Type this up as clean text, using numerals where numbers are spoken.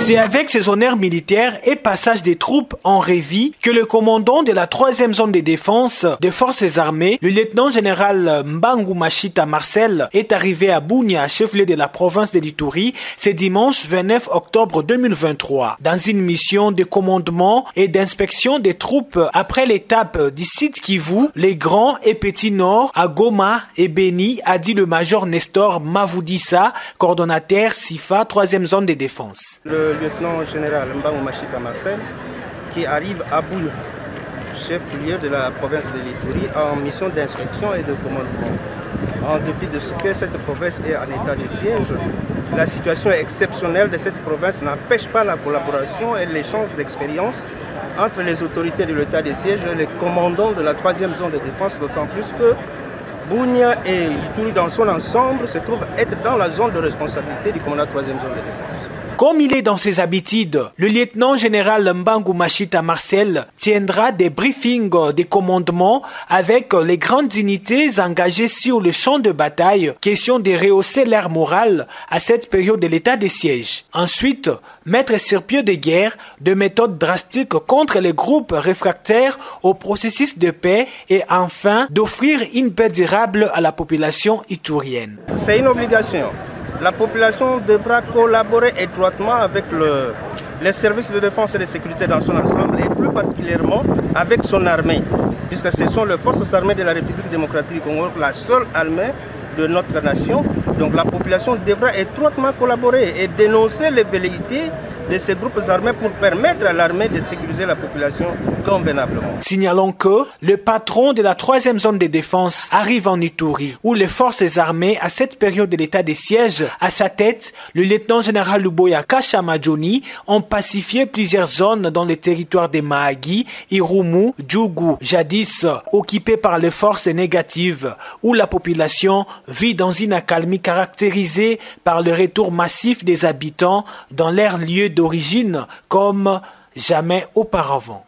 C'est avec ses honneurs militaires et passage des troupes en Révi que le commandant de la 3e zone de défense des forces armées, le lieutenant-général Mbangu Machita Marcel, est arrivé à Bunia, chef-lieu de la province de l'Ituri, ce dimanche 29 octobre 2023, dans une mission de commandement et d'inspection des troupes après l'étape du site Kivu, les grands et petits nord, à Goma et Beni, a dit le major Nestor Mavoudissa, coordonnateur SIFA, 3e zone de défense. Le lieutenant-général Mbangu Machita Marcel, qui arrive à Bunia, chef-lieu de la province de l'Ituri, en mission d'inspection et de commandement. En dépit de ce que cette province est en état de siège, la situation exceptionnelle de cette province n'empêche pas la collaboration et l'échange d'expériences entre les autorités de l'état de siège et les commandants de la 3e zone de défense, d'autant plus que Bunia et l'Ituri dans son ensemble se trouvent être dans la zone de responsabilité du commandant de la 3e zone de défense. Comme il est dans ses habitudes, le lieutenant-général Mbangu Machita Marcel tiendra des briefings de commandement avec les grandes unités engagées sur le champ de bataille, question de rehausser leur morale à cette période de l'état de siège. Ensuite, mettre sur pied de guerre de méthodes drastiques contre les groupes réfractaires au processus de paix et enfin d'offrir une paix durable à la population iturienne. C'est une obligation. La population devra collaborer étroitement avec les services de défense et de sécurité dans son ensemble et plus particulièrement avec son armée, puisque ce sont les forces armées de la République démocratique du Congo, la seule armée de notre nation. Donc la population devra étroitement collaborer et dénoncer les velléités de ces groupes armés pour permettre à l'armée de sécuriser la population convenablement. Signalons que le patron de la 3e zone de défense arrive en Ituri, où les forces armées, à cette période de l'état de siège, à sa tête, le lieutenant-général Luboya Kashamajoni, ont pacifié plusieurs zones dans les territoires de Mahagi, Irumu, Djougou, jadis occupés par les forces négatives, où la population vit dans une accalmie caractérisée par le retour massif des habitants dans leurs lieux d'origine comme jamais auparavant.